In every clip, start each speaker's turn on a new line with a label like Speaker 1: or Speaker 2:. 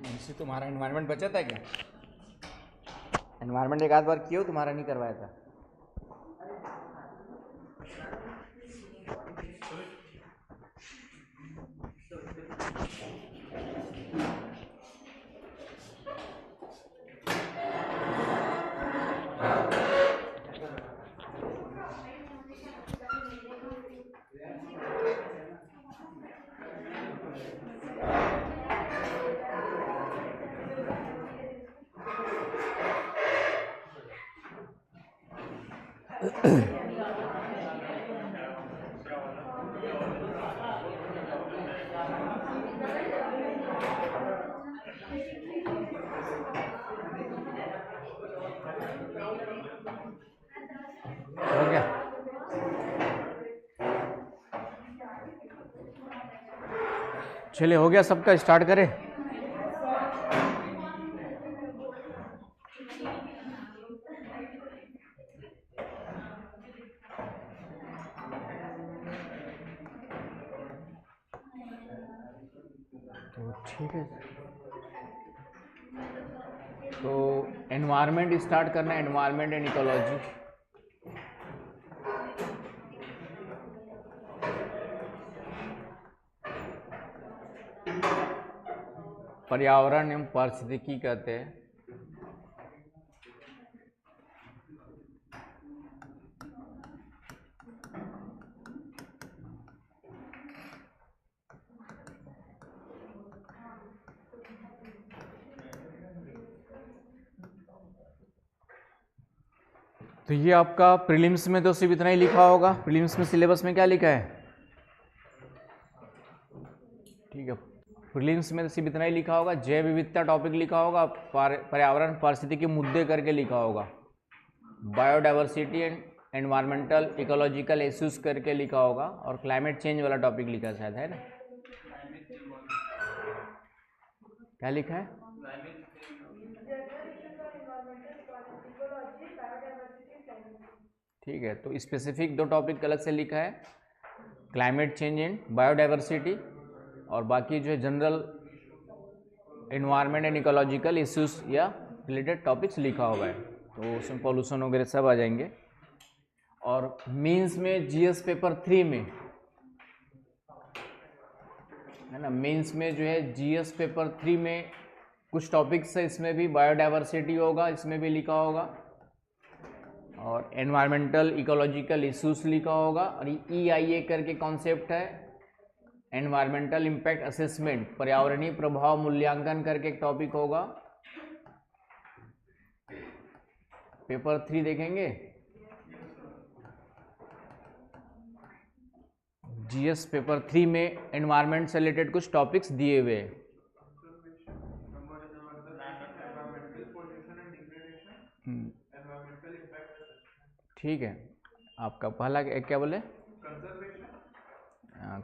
Speaker 1: इससे तुम्हारा एनवायरनमेंट बचा था क्या? एनवायरनमेंट एक आध बार किया हो, तुम्हारा नहीं करवाया था। हो गया? चलिए, हो गया सबका, स्टार्ट करें। तो ठीक है, तो एनवायरनमेंट स्टार्ट करना है, एनवायरनमेंट एंड इकोलॉजी। पर्यावरण एवं पारिस्थितिकी कहते हैं। तो ये आपका प्रीलिम्स में तो सिर्फ इतना ही लिखा होगा। प्रीलिम्स में सिलेबस में क्या लिखा है? ठीक है, प्रीलिम्स में तो सिर्फ इतना ही लिखा होगा, जैव विविधता टॉपिक लिखा होगा, पर्यावरण पारिस्थितिकी मुद्दे करके लिखा होगा, biodiversity and environmental ecological issues करके लिखा होगा, और क्लाइमेट चेंज वाला टॉपिक लिखा शायद, है ना? क्या लिखा है? ठीक है, तो स्पेसिफिक दो टॉपिक अलग से लिखा है, क्लाइमेट चेंज एंड बायोडाइवर्सिटी, और बाकी जो है general environment and ecological issues या रिलेटेड टॉपिक्स लिखा हुआ है। तो उसमें पॉल्यूशन वगैरह सब आ जाएंगे। और मेंस में जीएस पेपर 3 में, है ना, मेंस में जो है जीएस पेपर 3 में कुछ टॉपिक्स है, इसमें भी बायोडाइवर्सिटी होगा, इसमें भी लिखा होगा, और एनवायरमेंटल इकोलॉजिकल इश्यूज लिखा होगा, और EIA करके कॉन्सेप्ट है, एनवायरमेंटल इम्पैक्ट असेसमेंट, पर्यावरणीय प्रभाव मूल्यांकन करके एक टॉपिक होगा। पेपर 3 देखेंगे, जीएस पेपर 3 में एनवायरमेंट से रिलेटेड कुछ टॉपिक्स दिए हुए हैं। ठीक है, आपका पहला क्या बोले?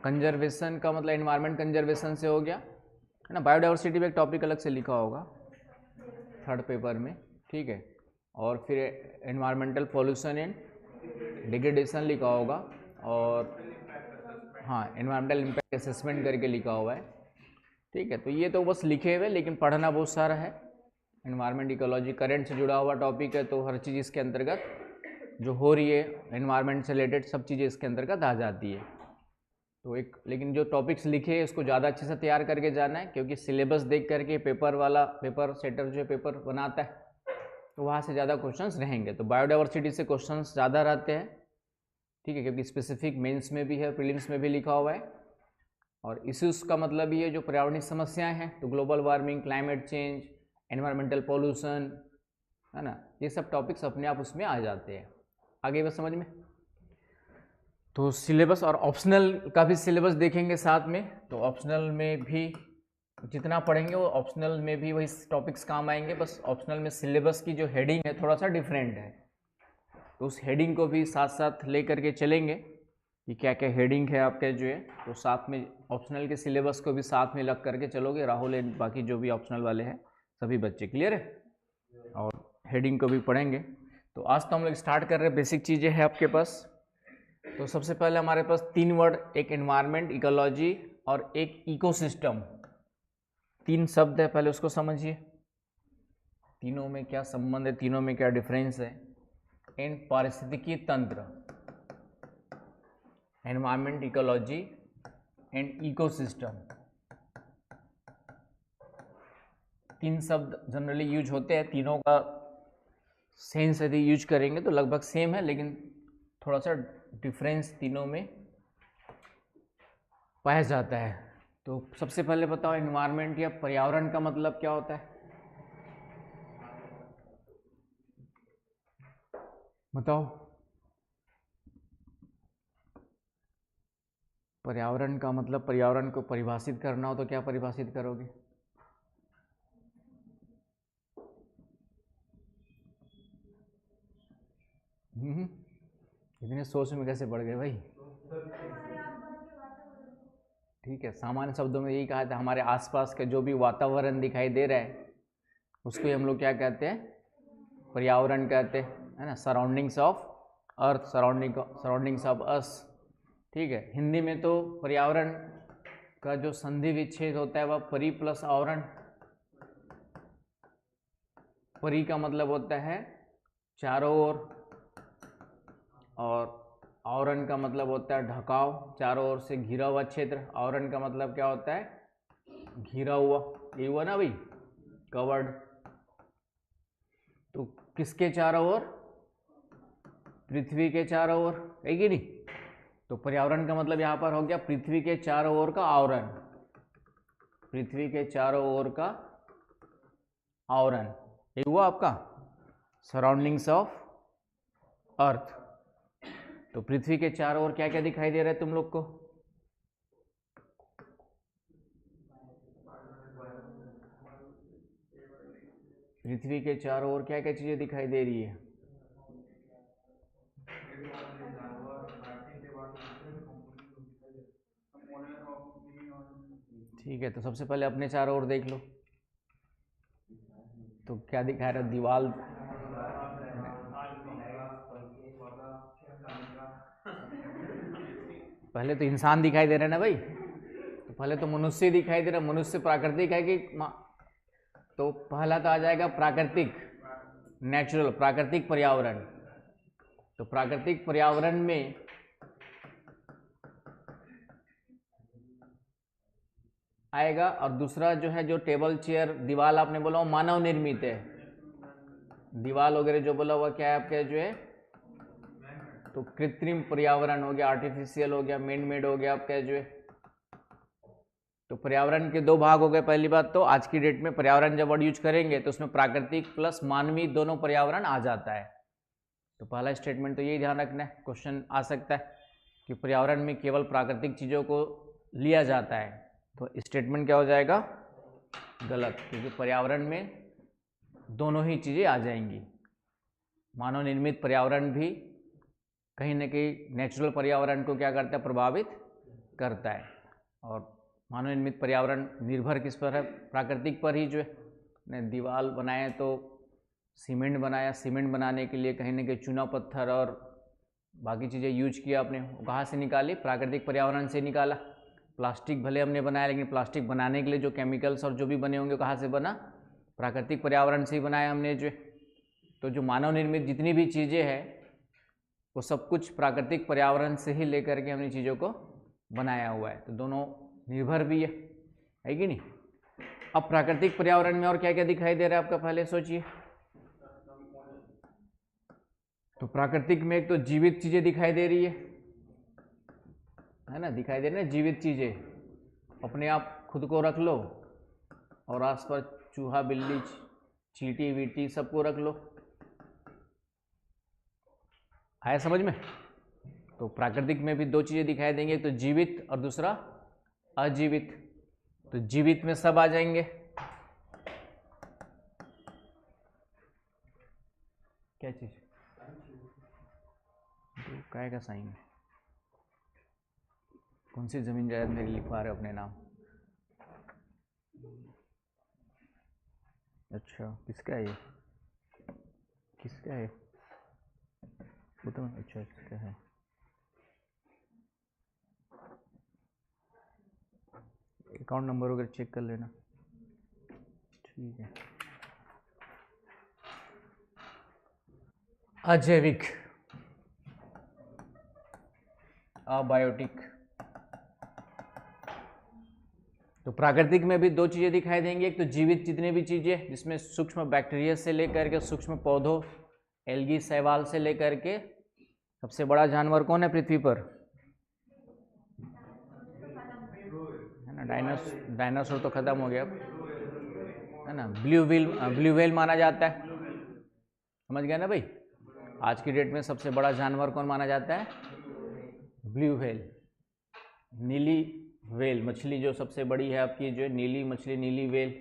Speaker 1: कंजर्वेशन का मतलब एनवायरमेंट कंजर्वेशन से हो गया, है ना। बायोडाइवर्सिटी में एक टॉपिक अलग से लिखा होगा थर्ड पेपर में, ठीक है। और फिर एनवायरमेंटल पॉल्यूशन एंड डिग्रेडेशन लिखा होगा, और हाँ, एनवायरमेंटल इम्पैक्ट असेसमेंट करके लिखा हुआ है, ठीक है। तो ये तो बस लिखे हुए, लेकिन पढ़ना बहुत सारा है। एनवायरमेंट इकोलॉजी करंट से जुड़ा हुआ टॉपिक है, तो हर चीज़ इसके अंतर्गत जो हो रही है एनवायरमेंट से रिलेटेड सब चीज़ें इसके अंतर्गत आ जाती है। तो एक, लेकिन जो टॉपिक्स लिखे हैं उसको ज़्यादा अच्छे से तैयार करके जाना है, क्योंकि सिलेबस देख करके पेपर सेटर जो है पेपर बनाता है, तो वहाँ से ज़्यादा क्वेश्चंस रहेंगे। तो बायोडाइवर्सिटी से क्वेश्चंस ज़्यादा रहते हैं, ठीक है, क्योंकि स्पेसिफिक मेंस में भी है, प्रीलिम्स में भी लिखा हुआ है। और इश्यूज़ का मतलब ये जो पर्यावरणीय समस्याएं हैं, तो global warming, climate change, environmental pollution, है ना, ये सब टॉपिक्स अपने आप उसमें आ जाते हैं। आगे बस समझ में। तो सिलेबस और ऑप्शनल का भी सिलेबस देखेंगे साथ में। तो ऑप्शनल में भी जितना पढ़ेंगे वो ऑप्शनल में भी वही टॉपिक्स काम आएंगे, बस ऑप्शनल में सिलेबस की जो हेडिंग है थोड़ा सा डिफरेंट है, तो उस हेडिंग को भी साथ साथ ले करके चलेंगे कि क्या क्या हेडिंग है आपके जो है। तो साथ में ऑप्शनल के सिलेबस को भी साथ में लग करके चलोगे, राहुल एंड बाकी जो भी ऑप्शनल वाले हैं सभी बच्चे, क्लियर है। और हेडिंग को भी पढ़ेंगे। तो आज तो हम लोग स्टार्ट कर रहे हैं, बेसिक चीज़ें हैं आपके पास। तो सबसे पहले हमारे पास 3 वर्ड, एक एनवायरनमेंट, इकोलॉजी और एक इकोसिस्टम। तीन शब्द है, पहले उसको समझिए, तीनों में क्या संबंध है, तीनों में क्या डिफरेंस है। एंड पारिस्थितिकी तंत्र, एनवायरमेंट, इकोलॉजी एंड इकोसिस्टम, तीन शब्द जनरली यूज होते हैं। तीनों का सेंस यदि यूज करेंगे तो लगभग सेम है, लेकिन थोड़ा सा डिफरेंस तीनों में पाया जाता है। तो सबसे पहले बताओ, एनवायरनमेंट या पर्यावरण का मतलब क्या होता है? बताओ। पर्यावरण का मतलब, पर्यावरण को परिभाषित करना हो तो क्या परिभाषित करोगे? इतने सोच में कैसे बढ़ गए भाई? ठीक है, सामान्य शब्दों में यही कहा था, हमारे आसपास का जो भी वातावरण दिखाई दे रहा है उसको हम लोग क्या कहते हैं? पर्यावरण कहते हैं, है ना। Surroundings of earth, surroundings of us. ठीक है, हिंदी में तो पर्यावरण का जो संधि विच्छेद होता है वह परि प्लस आवरण। परि का मतलब होता है चारों ओर, और आवरण का मतलब होता है ढकाव, चारों ओर से घिरा हुआ क्षेत्र। आवरण का मतलब क्या होता है? घिरा हुआ, ये हुआ ना भाई, कवर्ड। तो किसके चारों ओर? पृथ्वी के चारों ओर, है कि नहीं? तो पर्यावरण का मतलब यहां पर हो गया पृथ्वी के चारों ओर का आवरण, पृथ्वी के चारों ओर का आवरण, ये हुआ आपका सराउंडिंग्स ऑफ अर्थ। तो पृथ्वी के चारों ओर क्या क्या दिखाई दे रहा है तुम लोग को? पृथ्वी के चारों ओर क्या क्या चीजें दिखाई दे रही है? ठीक है, तो सबसे पहले अपने चारों ओर देख लो, तो क्या दिखा रहा है? दीवाल। पहले तो इंसान दिखाई दे रहा है ना भाई, तो पहले तो मनुष्य दिखाई दे रहा है। मनुष्य प्राकृतिक है कि तो पहला तो आ जाएगा प्राकृतिक, नेचुरल, प्राकृतिक पर्यावरण। तो प्राकृतिक पर्यावरण में आएगा, और दूसरा जो है, जो टेबल चेयर दीवाल आपने बोला वो मानव निर्मित है। दीवाल वगैरह जो बोला हुआ क्या है आपका जो है, तो कृत्रिम पर्यावरण हो गया, आर्टिफिशियल हो गया, मैन मेड हो गया आपका जो है। तो पर्यावरण के दो भाग हो गए। पहली बात तो आज की डेट में पर्यावरण जब वर्ड यूज करेंगे तो उसमें प्राकृतिक प्लस मानवीय दोनों पर्यावरण आ जाता है। तो पहला स्टेटमेंट तो यही ध्यान रखना है, क्वेश्चन आ सकता है कि पर्यावरण में केवल प्राकृतिक चीज़ों को लिया जाता है। तो स्टेटमेंट क्या हो जाएगा? गलत, क्योंकि पर्यावरण में दोनों ही चीज़ें आ जाएंगी। मानव निर्मित पर्यावरण भी कहीं ना कहीं नेचुरल पर्यावरण को क्या करता है? प्रभावित करता है। और मानव निर्मित पर्यावरण निर्भर किस पर है? प्राकृतिक पर ही। जो है दीवार बनाए तो सीमेंट बनाया, सीमेंट बनाने के लिए कहीं ना कहीं चूना पत्थर और बाकी चीज़ें यूज किया आपने, कहाँ से निकाली? प्राकृतिक पर्यावरण से निकाला। प्लास्टिक भले हमने बनाया, लेकिन प्लास्टिक बनाने के लिए जो केमिकल्स और जो भी बने होंगे कहाँ से बना? प्राकृतिक पर्यावरण से ही बनाया हमने जो। तो जो मानव निर्मित जितनी भी चीज़ें हैं वो सब कुछ प्राकृतिक पर्यावरण से ही लेकर के हमने चीज़ों को बनाया हुआ है। तो दोनों निर्भर भी है कि नहीं? अब प्राकृतिक पर्यावरण में और क्या क्या दिखाई दे रहा है आपका, पहले सोचिए। तो प्राकृतिक में एक तो जीवित चीजें दिखाई दे रही है ना, दिखाई दे रही है जीवित चीजें। अपने आप खुद को रख लो और आसपास चूहा, बिल्ली, चींटी वीटी सबको रख लो। आया समझ में? तो प्राकृतिक में भी दो चीजें दिखाई देंगे, एक तो जीवित और दूसरा अजीवित। तो जीवित में सब आ जाएंगे। क्या चीज? काय का साइन? कौन सी जमीन जायदाद मेरी लिखवा रहे अपने नाम? अच्छा, किसका है ये? किसका है वो तो? अच्छा, किसका है? अकाउंट नंबर वगैरह चेक कर लेना। ठीक है। अजैविक, अबायोटिक। तो प्राकृतिक में भी दो चीज़ें दिखाई देंगी, एक तो जीवित जितने भी चीज़ें जिसमें सूक्ष्म बैक्टीरिया से लेकर के सूक्ष्म पौधों, एल्गी, शैवाल से लेकर के सबसे बड़ा जानवर कौन है पृथ्वी पर, है ना, डायनासोर तो खत्म हो गया, है ना। ब्लू व्हेल माना जाता है, समझ गया ना भाई। आज की डेट में सबसे बड़ा जानवर कौन माना जाता है, ब्लू व्हेल, नीली व्हेल मछली जो सबसे बड़ी है आपकी, जो नीली मछली, नीली व्हेल,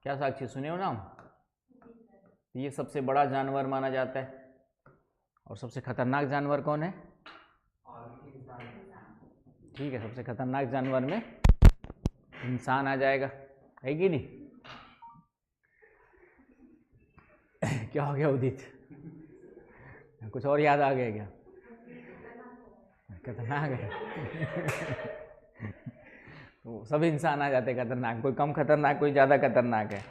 Speaker 1: क्या साक्षी सुने हो नाम, ये सबसे बड़ा जानवर माना जाता है। और सबसे खतरनाक जानवर कौन है, ठीक है, सबसे खतरनाक जानवर में इंसान आ जाएगा, है कि नहीं। क्या हो गया उदित, कुछ और याद आ गया क्या, खतरनाक है। तो सभी इंसान आ जाते हैं खतरनाक, कोई कम खतरनाक, कोई ज़्यादा खतरनाक है,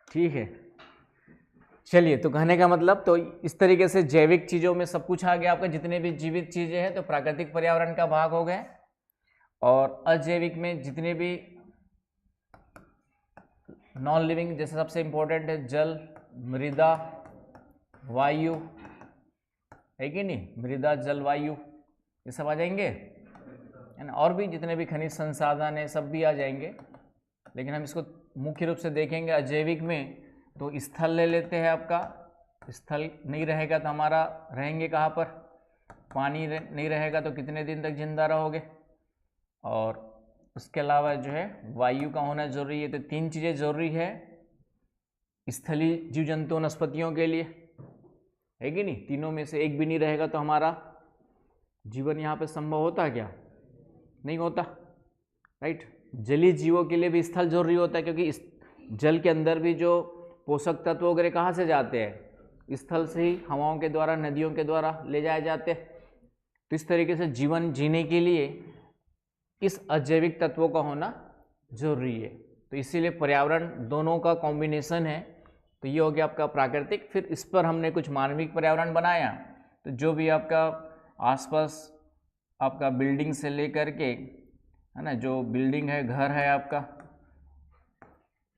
Speaker 1: ठीक है। चलिए, तो कहने का मतलब तो इस तरीके से जैविक चीज़ों में सब कुछ आ गया आपका, जितने भी जीवित चीज़ें हैं तो प्राकृतिक पर्यावरण का भाग हो गए, और अजैविक में जितने भी नॉन लिविंग, जैसे सबसे इंपॉर्टेंट है जल, मृदा, वायु, है कि नहीं, मृदा, जल, वायु, ये सब आ जाएंगे, है ना। और भी जितने भी खनिज संसाधन है सब भी आ जाएंगे, लेकिन हम इसको मुख्य रूप से देखेंगे अजैविक में। तो स्थल ले लेते हैं आपका, स्थल नहीं रहेगा तो हमारा रहेंगे कहाँ पर, पानी नहीं रहेगा तो कितने दिन तक जिंदा रहोगे, और उसके अलावा जो है वायु का होना जरूरी है। तो तीन चीज़ें जरूरी है स्थलीय जीव जंतु वनस्पतियों के लिए, है कि नहीं। तीनों में से एक भी नहीं रहेगा तो हमारा जीवन यहाँ पे संभव होता है क्या, नहीं होता, राइट। जलीय जीवों के लिए भी स्थल जरूरी होता है, क्योंकि इस जल के अंदर भी जो पोषक तत्व वगैरह कहाँ से जाते हैं, स्थल से ही, हवाओं के द्वारा, नदियों के द्वारा ले जाए जाते हैं। तो इस तरीके से जीवन जीने के लिए इस अजैविक तत्वों का होना जरूरी है। तो इसीलिए पर्यावरण दोनों का कॉम्बिनेशन है। तो ये हो गया आपका प्राकृतिक। फिर इस पर हमने कुछ मानविक पर्यावरण बनाया, तो जो भी आपका आसपास आपका बिल्डिंग से लेकर के, है ना, जो बिल्डिंग है, घर है आपका,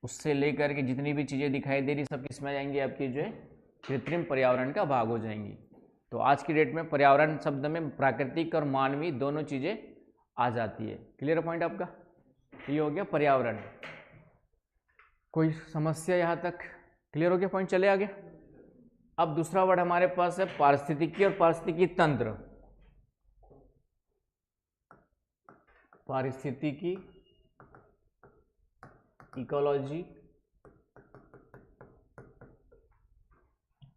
Speaker 1: उससे लेकर के जितनी भी चीज़ें दिखाई दे रही सब किस में आ जाएंगी, आपकी जो है कृत्रिम पर्यावरण का भाग हो जाएंगी। तो आज की डेट में पर्यावरण शब्द में प्राकृतिक और मानवीय दोनों चीज़ें आ जाती है। क्लियर पॉइंट आपका, ये हो गया पर्यावरण। कोई समस्या यहाँ तक क्लियर हो गया पॉइंट, चले आगे। अब दूसरा वर्ड हमारे पास है पारिस्थितिकी और पारिस्थितिकी तंत्र। पारिस्थितिकी, इकोलॉजी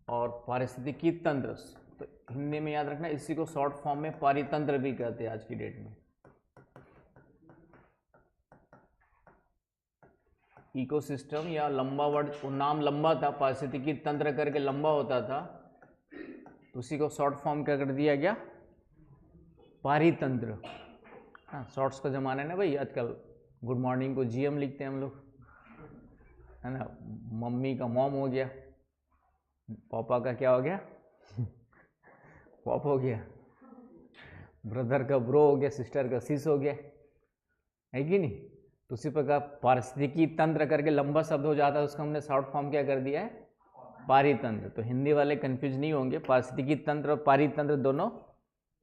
Speaker 1: और पारिस्थितिकी तंत्र। तो हिंदी में याद रखना, इसी को शॉर्ट फॉर्म में पारितंत्र भी कहते हैं आज की डेट में। इकोसिस्टम या लंबा वर्ड, वो नाम लंबा था, पारिस्थितिकी तंत्र करके लंबा होता था, तो उसी को शॉर्ट फॉर्म क्या कर दिया गया, पारितंत्र। हाँ, शॉर्ट्स का जमाना है ना भाई आजकल, गुड मॉर्निंग को जीएम लिखते हैं हम लोग, है ना। मम्मी का मॉम हो गया, पापा का क्या हो गया, पॉप हो गया, ब्रदर का ब्रो हो गया, सिस्टर का सिस हो गया, है कि नहीं। तो उसी प्रकार पारिस्थितिकी तंत्र करके लंबा शब्द हो जाता है, उसका हमने शॉर्ट फॉर्म क्या कर दिया है, पारितंत्र। तो हिंदी वाले कंफ्यूज नहीं होंगे, पारिस्थितिकी तंत्र और पारितंत्र दोनों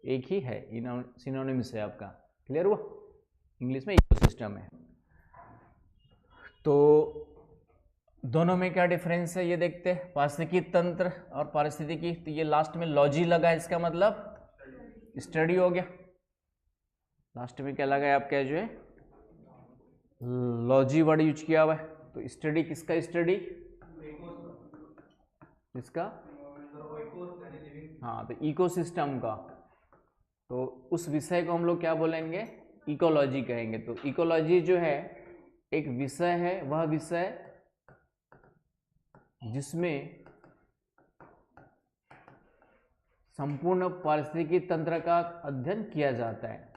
Speaker 1: एक ही है, सिनोनिम्स है आपका। क्लियर हुआ, इंग्लिश में इकोसिस्टम है। तो दोनों में क्या डिफरेंस है ये देखते हैं, पारिस्थितिकी तंत्र और पारिस्थितिकी। तो ये लास्ट में लॉजी लगा है, इसका मतलब स्टडी हो गया। लास्ट में क्या लगा है आपका, जो है लॉजी वर्ड यूज किया हुआ है। तो स्टडी किसका, स्टडी इसका, हाँ, तो इकोसिस्टम का। तो उस विषय को हम लोग क्या बोलेंगे, इकोलॉजी कहेंगे। तो इकोलॉजी जो है एक विषय है, वह विषय जिसमें संपूर्ण पारिस्थितिकी तंत्र का अध्ययन किया जाता है।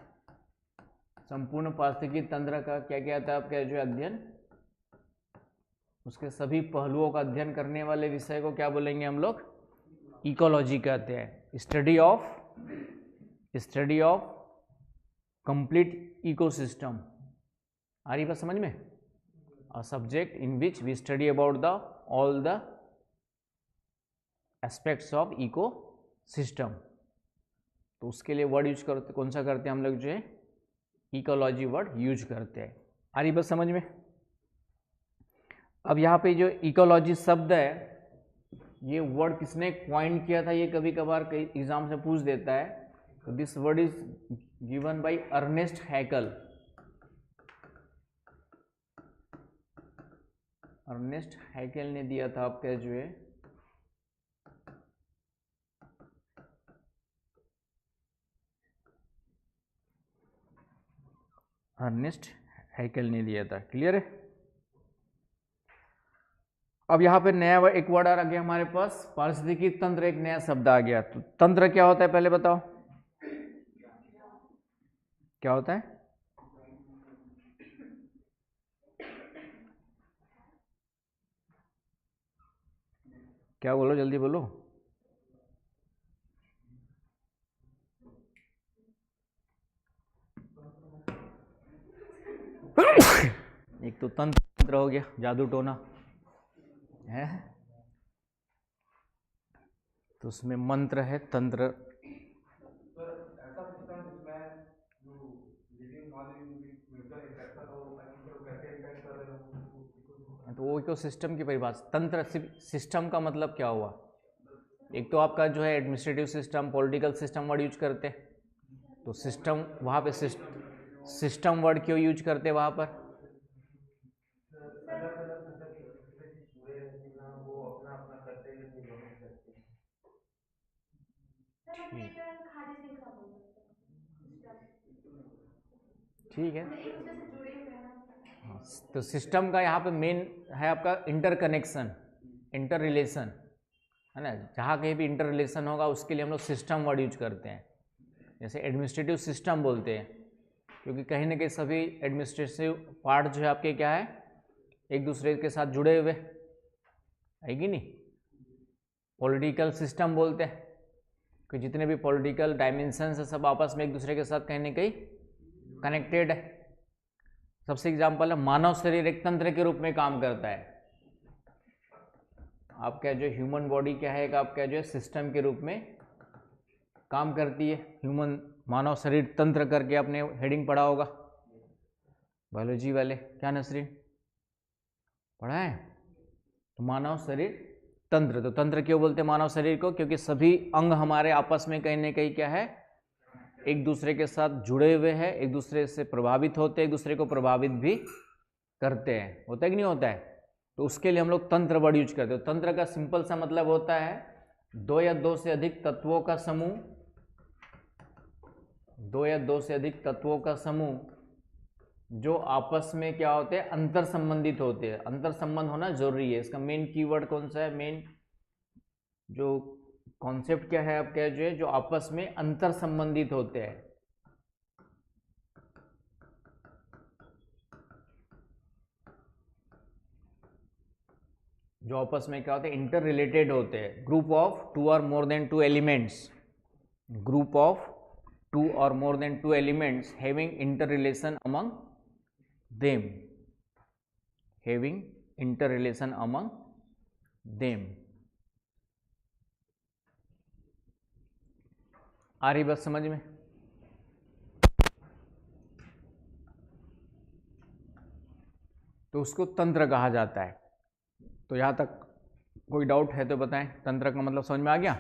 Speaker 1: संपूर्ण पारिस्थितिकी तंत्र का क्या क्या था आपका, जो अध्ययन उसके सभी पहलुओं का अध्ययन करने वाले विषय को क्या बोलेंगे हम लोग? इकोलॉजी कहते हैं। Study of complete ecosystem. आ रही बात समझ में? A subject in which we study about the all the aspects of ecosystem. तो उसके लिए वर्ड यूज करते, कौन सा करते हैं हम लोग? जो है इकोलॉजी वर्ड यूज करते हैं। आ रही बात समझ में? अब यहाँ पे जो इकोलॉजी शब्द है, ये वर्ड किसने क्वाइन किया था? ये कभी कभार कई एग्जाम से पूछ देता है। तो this word is given by Ernest Haeckel. Ernest Haeckel ने दिया था आपका जो है अर्नेस्ट हैकल ने दिया था। क्लियर है? अब यहाँ पे नया एक वर्ड आ गया हमारे पास, पारिस्थितिकी तंत्र, एक नया शब्द आ गया। तो तंत्र क्या होता है पहले बताओ, क्या होता है? क्या बोलो, जल्दी बोलो। एक तो तंत्र हो गया, जादू टोना है, तो उसमें मंत्र है, तंत्र। तो वो इकोसिस्टम की परिभाषा, तंत्र सिस्टम का मतलब क्या हुआ? एक तो आपका जो है administrative system, political system word use करते हैं। तो सिस्टम, वहाँ पे सिस्टम वर्ड क्यों यूज करते हैं वहाँ पर? ठीक है। हाँ, तो सिस्टम का यहाँ पे मेन है आपका इंटरकनेक्शन, इंटर रिलेशन, है ना। जहाँ कहीं भी इंटर रिलेशन होगा उसके लिए हम लोग सिस्टम वर्ड यूज करते हैं। जैसे एडमिनिस्ट्रेटिव सिस्टम बोलते हैं, क्योंकि कहीं ना कहीं सभी एडमिनिस्ट्रेटिव पार्ट जो है आपके क्या है, एक दूसरे के साथ जुड़े हुए है कि नहीं। पॉलिटिकल सिस्टम बोलते हैं कि जितने भी पॉलिटिकल डायमेंशंस है सब आपस में एक दूसरे के साथ कहीं ना कहीं कनेक्टेड है। सबसे एग्जाम्पल है मानव शरीर एक तंत्र के रूप में काम करता है। आपका जो ह्यूमन बॉडी क्या है, आपका जो है सिस्टम के रूप में काम करती है। ह्यूमन मानव शरीर तंत्र करके आपने हेडिंग पढ़ा होगा बायोलॉजी वाले, क्या नसरीन पढ़ा है? तो मानव शरीर तंत्र, तो तंत्र क्यों बोलते हैं मानव शरीर को? क्योंकि सभी अंग हमारे आपस में कहीं ना कहीं क्या है, एक दूसरे के साथ जुड़े हुए हैं, एक दूसरे से प्रभावित होते हैं, एक दूसरे को प्रभावित भी करते हैं। होता है कि नहीं होता है? तो उसके लिए हम लोग तंत्र वर्ड यूज करते हैं। तंत्र का सिंपल सा मतलब होता है दो या दो से अधिक तत्वों का समूह, दो या दो से अधिक तत्वों का समूह जो आपस में क्या होते हैं, अंतर संबंधित होते हैं। अंतर संबंध होना जरूरी है। इसका मेन कीवर्ड कौन सा है? मेन जो कॉन्सेप्ट क्या है आपका जो है, जो आपस में अंतर संबंधित होते हैं। जो आपस में क्या होते हैं, इंटर रिलेटेड होते हैं। Group of two or more than two elements, group of two or more than two elements having inter relation among them, having inter relation among them. आ रही बात समझ में? तो उसको तंत्र कहा जाता है। तो यहाँ तक कोई डाउट है तो बताएं, तंत्र का मतलब समझ में आ गया?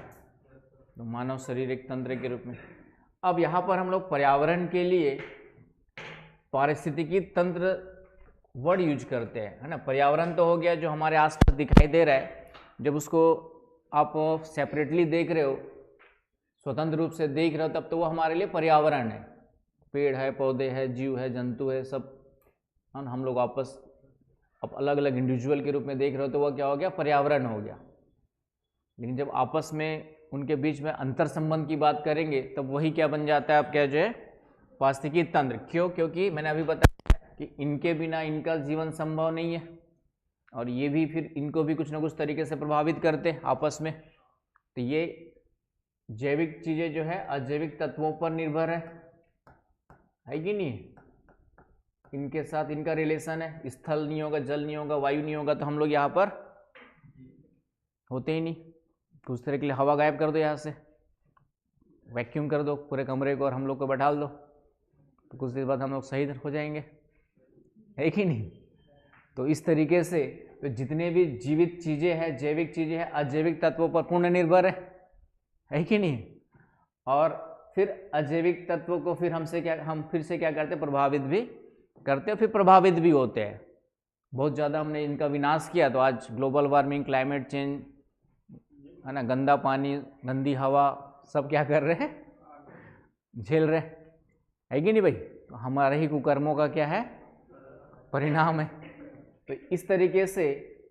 Speaker 1: तो मानव शरीर एक तंत्र के रूप में। अब यहाँ पर हम लोग पर्यावरण के लिए पारिस्थितिकी तंत्र वर्ड यूज करते हैं, है ना। पर्यावरण तो हो गया जो हमारे आसपास दिखाई दे रहा है, जब उसको आप सेपरेटली देख रहे हो, स्वतंत्र रूप से देख रहे हो, तब तो वो हमारे लिए पर्यावरण है। पेड़ है, पौधे है, जीव है, जंतु है, सब हम लोग आपस अब अलग अलग इंडिविजुअल के रूप में देख रहे हो तो वह क्या हो गया, पर्यावरण हो गया। लेकिन जब आपस में उनके बीच में अंतर संबंध की बात करेंगे तब वही क्या बन जाता है आपका जो है, पारिस्थितिकी तंत्र। क्यों? क्योंकि मैंने अभी बताया कि इनके बिना इनका जीवन संभव नहीं है। और ये भी फिर इनको भी कुछ ना कुछ तरीके से प्रभावित करते हैं आपस में। तो ये जैविक चीज़ें जो है अजैविक तत्वों पर निर्भर है कि नहीं? इनके साथ इनका रिलेशन है, स्थल नहीं होगा, जल नहीं होगा, वायु नहीं होगा तो हम लोग यहाँ पर होते ही नहीं। कुछ तरह के लिए हवा गायब कर दो, यहाँ से वैक्यूम कर दो पूरे कमरे को और हम लोग को बैठा दो, तो कुछ देर बाद हम लोग सही हो जाएंगे, है कि नहीं? तो इस तरीके से तो जितने भी जीवित चीज़ें हैं, जैविक चीज़ें हैं, अजैविक तत्वों पर पूर्ण निर्भर है कि नहीं? और फिर अजैविक तत्वों को फिर हम फिर से क्या करते हैं? प्रभावित भी करते हैं, फिर प्रभावित भी होते हैं। बहुत ज़्यादा हमने इनका विनाश किया तो आज ग्लोबल वार्मिंग, क्लाइमेट चेंज, है ना, गंदा पानी, गंदी हवा, सब क्या कर रहे हैं? झेल रहे है कि नहीं भाई? तो हमारे ही कुकर्मों का क्या है? परिणाम है। तो इस तरीके से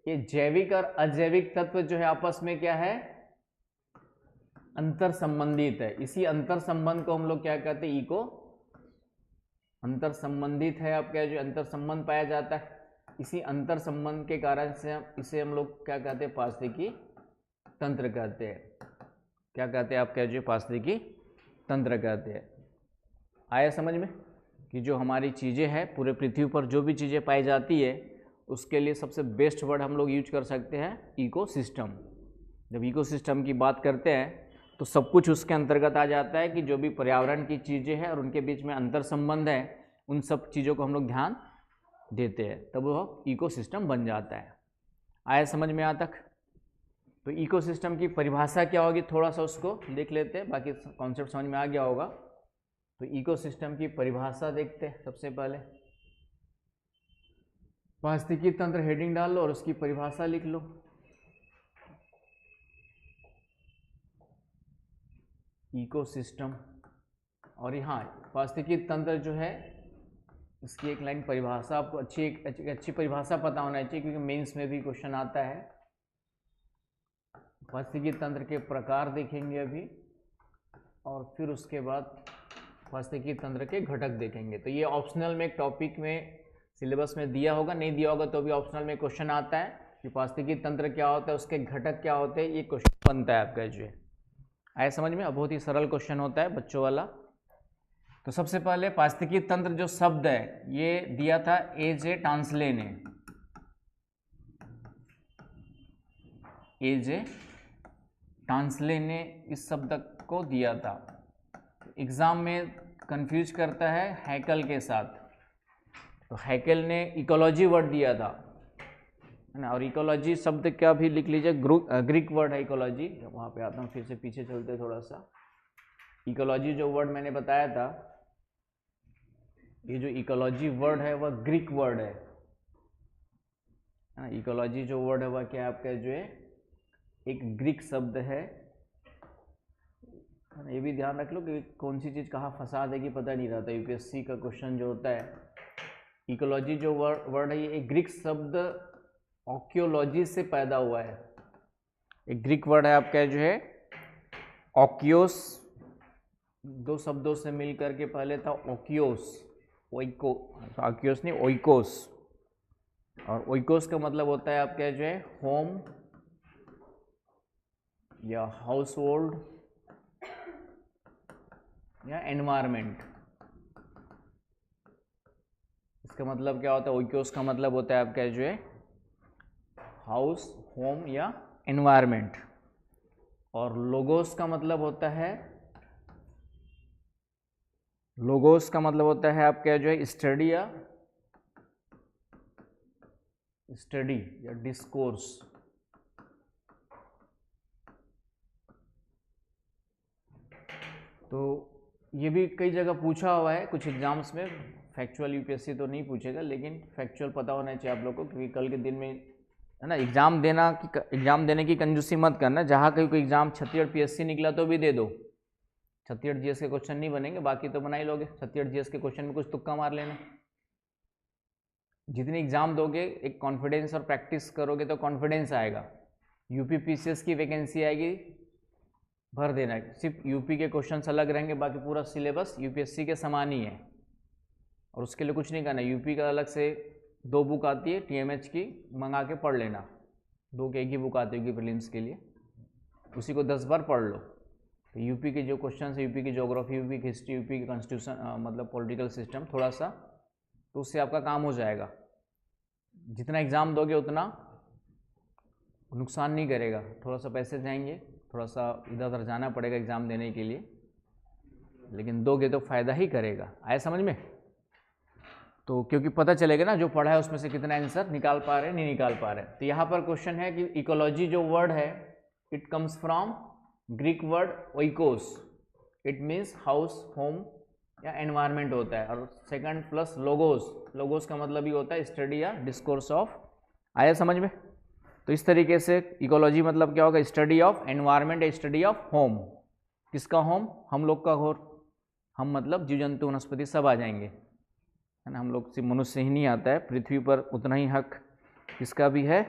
Speaker 1: ये जैविक और अजैविक तत्व जो है आपस में क्या है? अंतर संबंधित है। इसी अंतर संबंध को हम लोग क्या कहते हैं? इको अंतर संबंधित है। अब क्या जो अंतर संबंध पाया जाता है, इसी अंतर संबंध के कारण से इसे हम लोग क्या कहते हैं? पारिस्थितिकी तंत्र कहते हैं। क्या कहते हैं? आप क्या जो पारिस्थितिकी तंत्र कहते हैं। आया समझ में कि जो हमारी चीज़ें हैं पूरे पृथ्वी पर, जो भी चीज़ें पाई जाती है उसके लिए सबसे बेस्ट वर्ड हम लोग यूज कर सकते हैं इकोसिस्टम। जब इकोसिस्टम की बात करते हैं तो सब कुछ उसके अंतर्गत आ जाता है कि जो भी पर्यावरण की चीज़ें हैं और उनके बीच में अंतर संबंध है, उन सब चीज़ों को हम लोग ध्यान देते हैं, तब वो इकोसिस्टम बन जाता है। आया समझ में यहाँ तक? तो इकोसिस्टम की परिभाषा क्या होगी, थोड़ा सा उसको देख लेते हैं, बाकी कॉन्सेप्ट समझ में आ गया होगा। तो इकोसिस्टम की परिभाषा देखते हैं। सबसे पहले पारिस्थितिकी तंत्र हेडिंग डाल लो और उसकी परिभाषा लिख लो। इकोसिस्टम, और यहाँ पारिस्थितिकी तंत्र जो है इसकी एक लाइन परिभाषा आपको अच्छी परिभाषा पता होना चाहिए, क्योंकि मेंस में भी क्वेश्चन आता है। पारिस्थितिकी तंत्र के प्रकार देखेंगे अभी, और फिर उसके बाद पारिस्थितिकी तंत्र के घटक देखेंगे। तो ये ऑप्शनल में एक टॉपिक में सिलेबस में दिया होगा, नहीं दिया होगा तो भी ऑप्शनल में क्वेश्चन आता है कि पारिस्थितिकी तंत्र क्या होता है, उसके घटक क्या होते हैं, ये क्वेश्चन बनता है आपका जो है। आया समझ में? अब बहुत ही सरल क्वेश्चन होता है बच्चों वाला। तो सबसे पहले पारिस्थितिकी तंत्र जो शब्द है ये दिया था ए.जे. टांसले ने। ए.जे. टांसले ने इस शब्द को दिया था। एग्जाम में कंफ्यूज करता है हैकल के साथ। तो हैकल ने इकोलॉजी वर्ड दिया था, है ना, और इकोलॉजी शब्द क्या भी लिख लीजिए, ग्रीक वर्ड है इकोलॉजी। वहाँ पे आता हूँ, फिर से पीछे चलते थोड़ा सा। इकोलॉजी जो वर्ड मैंने बताया था, ये जो इकोलॉजी वर्ड है वह ग्रीक वर्ड है ना। इकोलॉजी जो वर्ड है वह क्या आपका जो है एक ग्रीक शब्द है। ये भी ध्यान रख लो कि कौन सी चीज़ कहाँ फंसा देगी पता नहीं रहता। यूपीएससी का क्वेश्चन जो होता है, इकोलॉजी जो वर्ड है ये एक ग्रीक शब्द ऑक्योलॉजी से पैदा हुआ है। एक ग्रीक वर्ड है आपका जो है ऑक्योस, दो शब्दों से मिल करके पहले था ओकियोस, ओइको, ऑक्योस नहीं ओइकोस, और ओइकोस का मतलब होता है आपका जो है होम या हाउस होल्ड या एनवायरमेंट। इसका मतलब क्या होता है? ओइकोस का मतलब होता है आपका जो है हाउस, होम या एनवायरमेंट। और लोगोस का मतलब होता है, लोगोस का मतलब होता है आपका जो है स्टडी या डिस्कोर्स। तो ये भी कई जगह पूछा हुआ है कुछ एग्जाम्स में। फैक्चुअल यूपीएससी तो नहीं पूछेगा, लेकिन फैक्चुअल पता होना चाहिए आप लोग को, क्योंकि कल के दिन में, है ना, एग्जाम देने की कंजूसी मत करना। जहाँ कहीं कोई एग्जाम छत्तीसगढ़ पीएससी निकला तो भी दे दो, छत्तीसगढ़ जीएस के क्वेश्चन नहीं बनेंगे, बाकी तो बना ही लोगे। छत्तीसगढ़ जीएस के क्वेश्चन में कुछ तुक्का मार लेना। जितनी एग्जाम दोगे एक कॉन्फिडेंस और प्रैक्टिस करोगे तो कॉन्फिडेंस आएगा। यूपी पीसीएस की वैकेंसी आएगी, भर देना। सिर्फ यूपी के क्वेश्चन अलग रहेंगे, बाकी पूरा सिलेबस यूपीएससी के समान ही है, और उसके लिए कुछ नहीं करना। यूपी का अलग से 2 बुक आती है TMH की, मंगा के पढ़ लेना। 2 की एक ही बुक आती होगी प्रीलिम्स के लिए, उसी को 10 बार पढ़ लो। तो यूपी के जो क्वेश्चन है, यूपी की ज्योग्राफी, यूपी की हिस्ट्री, यूपी की कॉन्स्टिट्यूशन मतलब पॉलिटिकल सिस्टम थोड़ा सा, तो उससे आपका काम हो जाएगा। जितना एग्ज़ाम दोगे उतना नुकसान नहीं करेगा, थोड़ा सा पैसे जाएंगे, थोड़ा सा इधर उधर जाना पड़ेगा एग्ज़ाम देने के लिए, लेकिन दोगे तो फ़ायदा ही करेगा। आया समझ में? तो क्योंकि पता चलेगा ना जो पढ़ा है उसमें से कितना आंसर निकाल पा रहे हैं, नहीं निकाल पा रहे हैं। तो यहाँ पर क्वेश्चन है कि इकोलॉजी जो वर्ड है it comes from Greek word oikos, it means house, home या एनवायरनमेंट होता है। और सेकंड प्लस लोगोस, लोगोस का मतलब ही होता है स्टडी या डिस्कोर्स ऑफ। आया समझ में? तो इस तरीके से इकोलॉजी मतलब क्या होगा, स्टडी ऑफ एनवायरनमेंट या स्टडी ऑफ होम। किसका होम? हम लोग का घोर, हम मतलब जीव जंतु वनस्पति सब आ जाएंगे, है ना। हम लोग सिर्फ मनुष्य ही नहीं आता है, पृथ्वी पर उतना ही हक किसका भी है,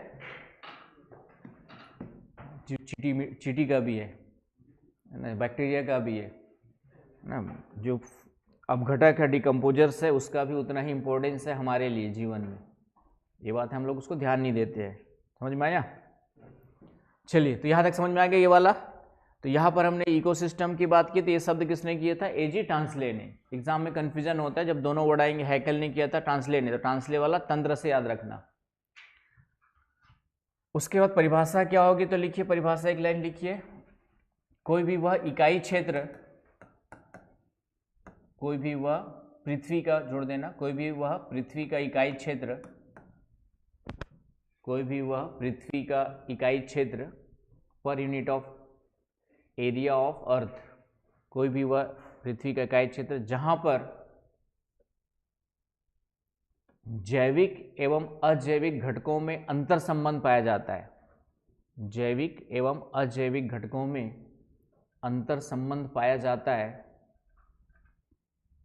Speaker 1: चींटी का भी है ना, बैक्टीरिया का भी है ना, जो अपघटक है, डिकम्पोजर्स है, उसका भी उतना ही इम्पोर्टेंस है हमारे लिए जीवन में। ये बात है, हम लोग उसको ध्यान नहीं देते हैं। समझ में आया? चलिए, तो यहाँ तक समझ में आ गया ये वाला। तो यहाँ पर हमने इकोसिस्टम की बात की, तो ये शब्द किसने किया था? एजी टांसले ने। एग्जाम में कन्फ्यूजन होता है जब दोनों वर्ड आएंगे, हैकल ने किया था, टांसले ने। तो टांसले वाला तंत्र से याद रखना। उसके बाद परिभाषा क्या होगी, तो लिखिए परिभाषा, एक लाइन लिखिए। कोई भी वह इकाई क्षेत्र, कोई भी वह पृथ्वी का, जोड़ देना, कोई भी वह पृथ्वी का इकाई क्षेत्र, कोई भी वह पृथ्वी का इकाई क्षेत्र पर यूनिट ऑफ एरिया ऑफ अर्थ, कोई भी वह पृथ्वी का इकाई क्षेत्र जहां पर जैविक एवं अजैविक घटकों में अंतर संबंध पाया जाता है। जैविक एवं अजैविक घटकों में अंतर संबंध पाया जाता है,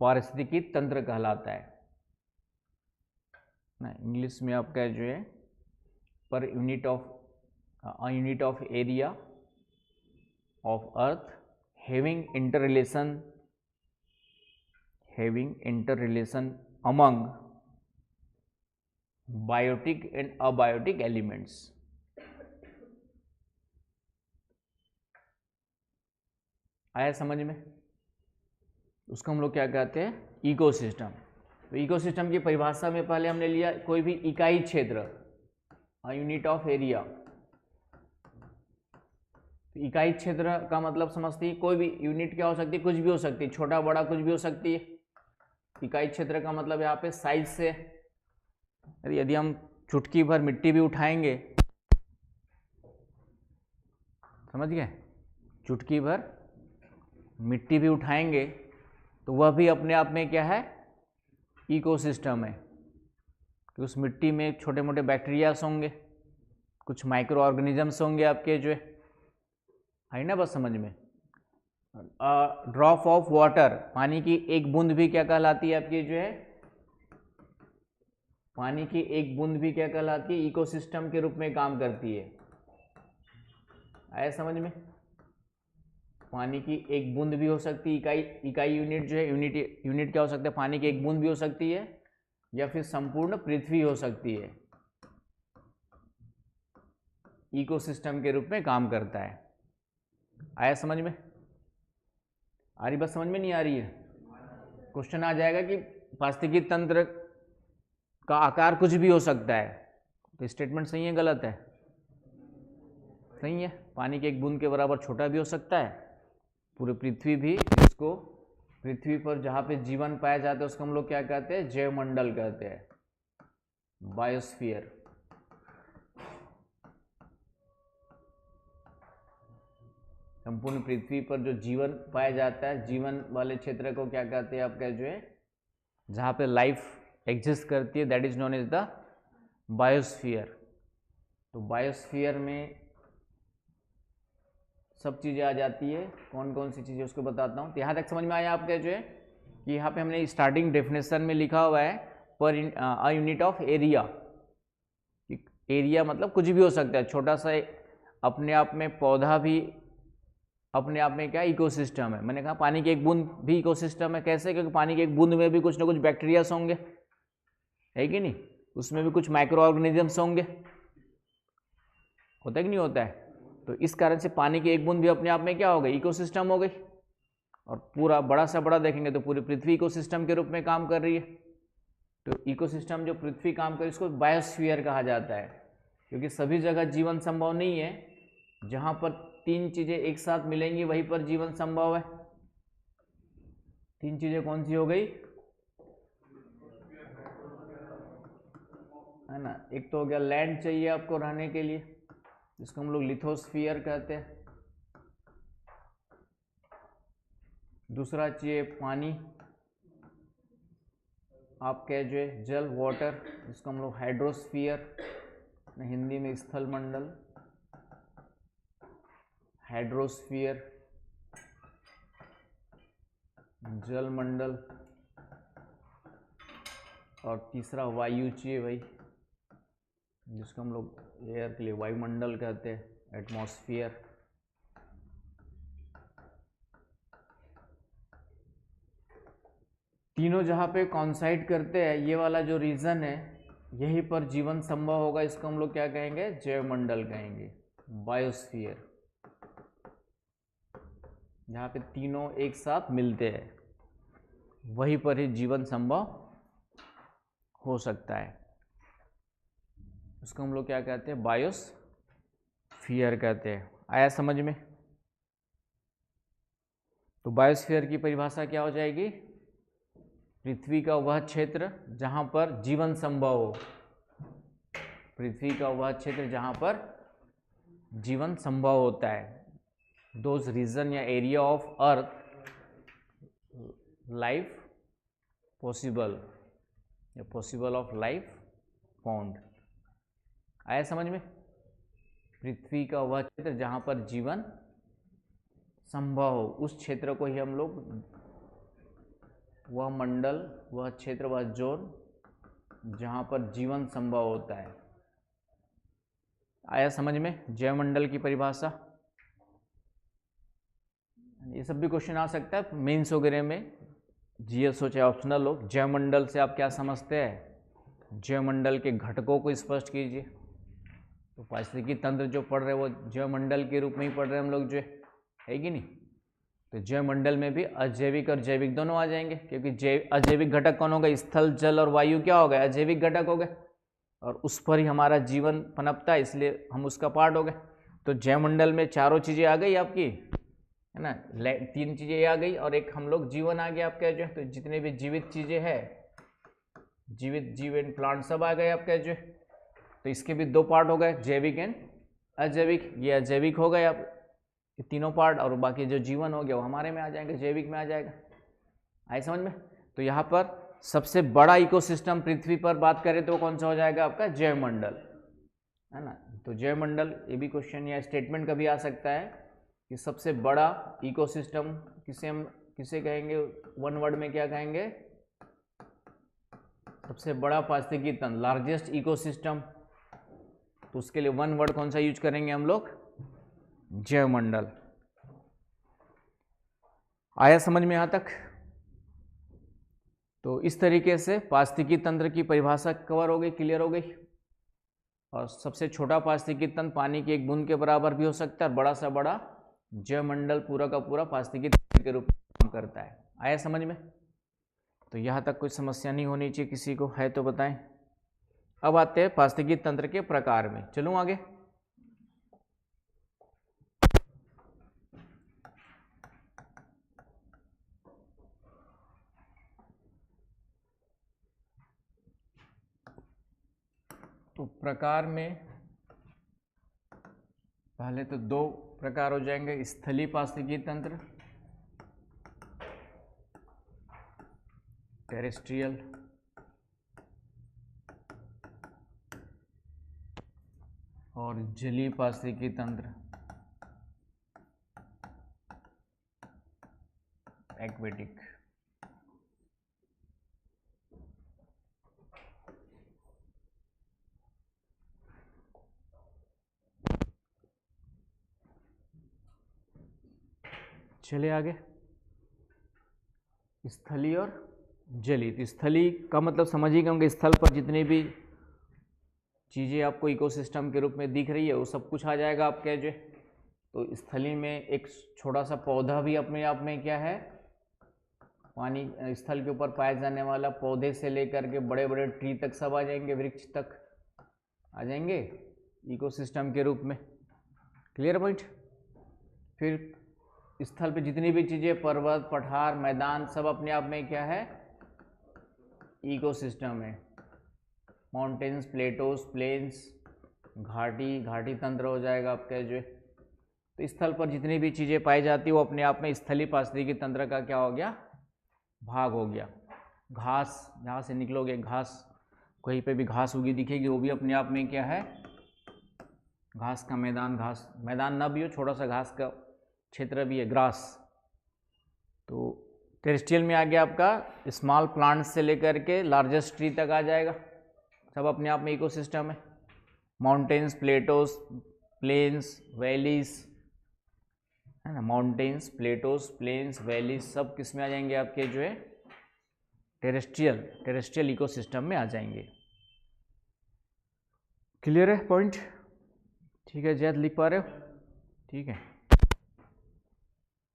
Speaker 1: पारिस्थितिकी तंत्र कहलाता है ना। इंग्लिश में आपका जो है पर unit of area of earth having interrelation among biotic and abiotic elements. आया समझ में? उसको हम लोग क्या कहते हैं? इकोसिस्टम। तो इकोसिस्टम की परिभाषा में पहले हमने लिया कोई भी इकाई क्षेत्र, यूनिट ऑफ एरिया। तो इकाई क्षेत्र का मतलब समझती है, कोई भी यूनिट क्या हो सकती है? कुछ भी हो सकती है, छोटा बड़ा कुछ भी हो सकती है। इकाई क्षेत्र का मतलब यहाँ पे साइज से, यदि हम चुटकी भर मिट्टी भी उठाएंगे, समझ गए, चुटकी भर मिट्टी भी उठाएंगे तो वह भी अपने आप में क्या है? इकोसिस्टम है। कि उस मिट्टी में छोटे मोटे बैक्टीरियास होंगे, कुछ माइक्रो ऑर्गेनिजम्स होंगे आपके जो है ना, बस समझ में। ड्रॉप ऑफ वाटर, पानी की एक बूंद भी क्या कहलाती है आपकी जो है? पानी की एक बूंद भी क्या कहलाती है? इकोसिस्टम के रूप में काम करती है। आया समझ में? पानी की एक बूंद भी हो सकती है, इकाई यूनिट जो है, यूनिट क्या हो सकता है? पानी की एक बूंद भी हो सकती है, या फिर संपूर्ण पृथ्वी हो सकती है। इकोसिस्टम के रूप में काम करता है। आया समझ में? आ रही बात समझ में? नहीं आ रही है? क्वेश्चन आ जाएगा कि पारिस्थितिकी तंत्र का आकार कुछ भी हो सकता है, तो स्टेटमेंट सही है गलत है? सही है। पानी के एक बूंद के बराबर छोटा भी हो सकता है, पूरी पृथ्वी भी, इसको पृथ्वी पर जहाँ पे जीवन पाया जाता है उसको हम लोग क्या कहते हैं? जैवमंडल कहते हैं, बायोस्फीयर। संपूर्ण पृथ्वी पर जो जीवन पाया जाता है, जीवन वाले क्षेत्र को क्या कहते हैं आपका जो है? जहाँ पे लाइफ एग्जिस्ट करती है, that is known as the biosphere. तो बायोस्फीयर में सब चीज़ें आ जाती है। कौन कौन सी चीज़ें उसको बताता हूँ। तो यहाँ तक समझ में आया आपका जो है कि यहाँ पे हमने स्टार्टिंग डेफिनेशन में लिखा हुआ है पर यूनिट ऑफ एरिया। एरिया मतलब कुछ भी हो सकता है, छोटा सा अपने आप में पौधा भी अपने आप में क्या इकोसिस्टम है। मैंने कहा पानी की एक बूंद भी इकोसिस्टम है। कैसे? क्योंकि पानी की एक बूंद में भी कुछ ना कुछ बैक्टीरियास होंगे, है कि नहीं? उसमें भी कुछ माइक्रो ऑर्गेनिजम्स होंगे, होता है कि नहीं होता है। तो इस कारण से पानी की एक बूंद भी अपने आप में क्या हो गई, इकोसिस्टम हो गई। और पूरा बड़ा से बड़ा देखेंगे तो पूरी पृथ्वी इकोसिस्टम के रूप में काम कर रही है। तो इकोसिस्टम जो पृथ्वी काम कर, इसको बायोस्फीयर कहा जाता है, क्योंकि सभी जगह जीवन संभव नहीं है। जहां पर तीन चीजें एक साथ मिलेंगी वहीं पर जीवन संभव है। तीन चीजें कौन सी हो गई, है ना। एक तो हो गया लैंड चाहिए आपको रहने के लिए, जिसको हम लोग लिथोस्फीयर कहते हैं। दूसरा चाहिए पानी, आप कह जो है जल, वाटर, जिसको हम लोग हाइड्रोस्फीयर, हिंदी में स्थल मंडल, हाइड्रोस्फीयर, जल मंडल। और तीसरा वायु चाहिए भाई, जिसको हम लोग एयर के लिए वायुमंडल कहते हैं, एटमॉस्फेयर। तीनों जहाँ पे कॉन्साइड करते हैं, ये वाला जो रीजन है, यहीं पर जीवन संभव होगा। इसको हम लोग क्या कहेंगे, जैवमंडल कहेंगे, बायोस्फीयर। जहाँ पे तीनों एक साथ मिलते हैं वहीं पर ही जीवन संभव हो सकता है। उसको हम लोग क्या कहते हैं, बायोस्फीयर कहते हैं। आया समझ में। तो बायोस्फीयर की परिभाषा क्या हो जाएगी, पृथ्वी का वह क्षेत्र जहां पर जीवन संभव हो। पृथ्वी का वह क्षेत्र जहां पर जीवन संभव होता है। दोज रीजन या area of earth life possible, या पॉसिबल ऑफ लाइफ फाउंड। आया समझ में। पृथ्वी का वह क्षेत्र जहां पर जीवन संभव हो, उस क्षेत्र को ही हम लोग, वह मंडल, वह क्षेत्र, वह जोन जहां पर जीवन संभव होता है। आया समझ में जैवमंडल की परिभाषा। ये सब भी क्वेश्चन आ सकता है मेंस वगैरह में, जीएस हो चाहे ऑप्शनल हो। जैवमंडल से आप क्या समझते हैं, जैवमंडल के घटकों को स्पष्ट कीजिए। तो पारिस्थितिकी तंत्र जो पढ़ रहे हैं वो जैवमंडल के रूप में ही पढ़ रहे हैं हम लोग, जो है कि नहीं। तो जैवमंडल में भी अजैविक और जैविक दोनों आ जाएंगे, क्योंकि अजैविक घटक कौन होगा, स्थल, जल और वायु क्या हो गए, अजैविक घटक हो गए, और उस पर ही हमारा जीवन पनपता है, इसलिए हम उसका पार्ट हो गए। तो जैवमंडल में चारों चीजें आ गई आपकी, है ना। तीन चीजें आ गई और एक हम लोग जीवन आ गया आपका जो है। तो जितने भी जीवित चीजें हैं, जीवित जीव एंड प्लांट सब आ गए आपका जो है। तो इसके भी दो पार्ट हो गए, जैविक एंड अजैविक। ये अजैविक हो गए आप तीनों पार्ट, और बाकी जो जीवन हो गया वो हमारे में आ जाएंगे, जैविक में आ जाएगा। आए समझ में। तो यहाँ पर सबसे बड़ा इकोसिस्टम पृथ्वी पर बात करें तो कौन सा हो जाएगा आपका, जैवमंडल, है ना। तो जैवमंडल, ये भी क्वेश्चन या स्टेटमेंट कभी आ सकता है कि सबसे बड़ा इकोसिस्टम किसे कहेंगे, वन वर्ड में क्या कहेंगे, सबसे बड़ा पारिस्थितिकी तंत्र, लार्जेस्ट इकोसिस्टम। तो उसके लिए वन वर्ड कौन सा यूज करेंगे हम लोग, जैवमंडल। आया समझ में यहां तक। तो इस तरीके से पारिस्थितिकी तंत्र की परिभाषा कवर हो गई, क्लियर हो गई। और सबसे छोटा पारिस्थितिकी तंत्र पानी की एक बूंद के बराबर भी हो सकता है, और बड़ा सा बड़ा जैवमंडल पूरा का पूरा पारिस्थितिकी तंत्र के रूप में काम करता है। आया समझ में। तो यहाँ तक कोई समस्या नहीं होनी चाहिए किसी को, है तो बताएं। अब आते हैं पारिस्थितिकी तंत्र के प्रकार में। चलूं आगे। तो प्रकार में पहले तो दो प्रकार हो जाएंगे, स्थलीय पारिस्थितिकी तंत्र, टेरेस्ट्रियल, और जलीय पारिस्थितिकी तंत्र, एक्वेटिक। चलिए आगे, स्थलीय और जलीय। तो स्थलीय का मतलब समझिए कि स्थल पर जितनी भी चीज़ें आपको इकोसिस्टम के रूप में दिख रही है वो सब कुछ आ जाएगा आपके जो। तो स्थली में एक छोटा सा पौधा भी अपने आप में क्या है, पानी स्थल के ऊपर पाया जाने वाला पौधे से लेकर के बड़े बड़े ट्री तक सब आ जाएंगे, वृक्ष तक आ जाएंगे इकोसिस्टम के रूप में। Clear point. फिर स्थल पे जितनी भी चीज़ें, पर्वत, पठार, मैदान, सब अपने आप में क्या है, इकोसिस्टम है। माउंटेन्स, प्लेटोस, प्लेन्स, घाटी तंत्र हो जाएगा आपका जो। तो स्थल पर जितनी भी चीज़ें पाई जाती है वो अपने आप में स्थलीय पारिस्थितिकी तंत्र का क्या हो गया, भाग हो गया। घास, जहाँ से निकलोगे घास, कहीं पे भी घास उगी दिखेगी वो भी अपने आप में क्या है, घास का मैदान। घास मैदान ना भी हो, छोटा सा घास का क्षेत्र भी है, ग्रास। तो टेरेस्ट्रियल में आ गया आपका स्मॉल प्लांट से लेकर के लार्जेस्ट ट्री तक आ जाएगा, सब अपने आप में इकोसिस्टम है। माउंटेन्स, प्लेटोस, प्लेन्स, वैलीज, है ना, माउंटेन्स, प्लेटोस, प्लेन्स, वैलीज सब किस में आ जाएंगे आपके जो है, टेरेस्ट्रियल इकोसिस्टम में आ जाएंगे। क्लियर है पॉइंट? ठीक है, जैद लिख पा रहे हो? ठीक है,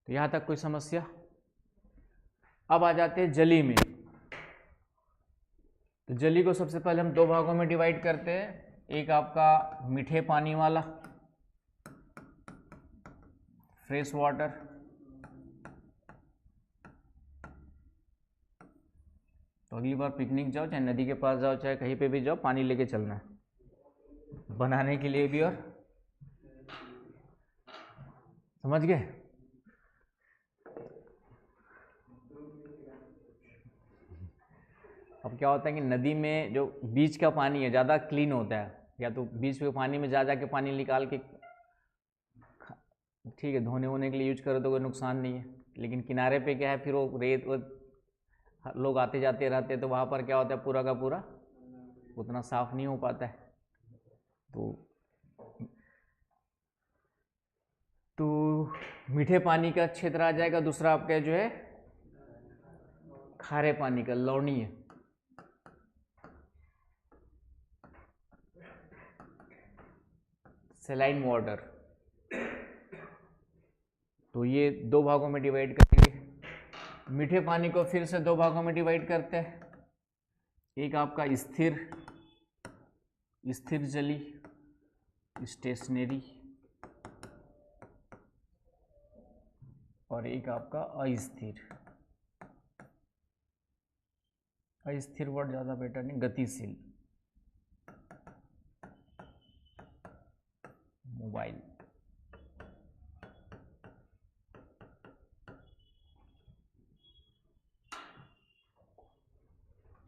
Speaker 1: तो यहाँ तक कोई समस्या? अब आ जाते हैं जली में। तो जली को सबसे पहले हम दो भागों में डिवाइड करते हैं। एक आपका मीठे पानी वाला फ्रेश वाटर, तो अगली बार पिकनिक जाओ, चाहे नदी के पास जाओ, चाहे कहीं पे भी जाओ, पानी लेके चलना है बनाने के लिए भी। और समझ गए? अब क्या होता है कि नदी में जो बीच का पानी है ज़्यादा क्लीन होता है, या तो बीच के पानी में जा के पानी निकाल के ठीक है धोने वोने के लिए यूज करो तो कोई नुकसान नहीं है। लेकिन किनारे पे क्या है, फिर वो रेत लोग आते जाते रहते हैं, तो वहाँ पर क्या होता है, पूरा का पूरा उतना साफ नहीं हो पाता है। तो मीठे पानी का क्षेत्र आ जाएगा। दूसरा आपका जो है खारे पानी का, लवणीय, सलाइन वाटर। तो ये दो भागों में डिवाइड करेंगे। मीठे पानी को फिर से दो भागों में डिवाइड करते हैं। एक आपका स्थिर जली, स्टेशनरी, और एक आपका अस्थिर। अस्थिर वर्ड ज़्यादा बेटर नहीं, गतिशील, मोबाइल।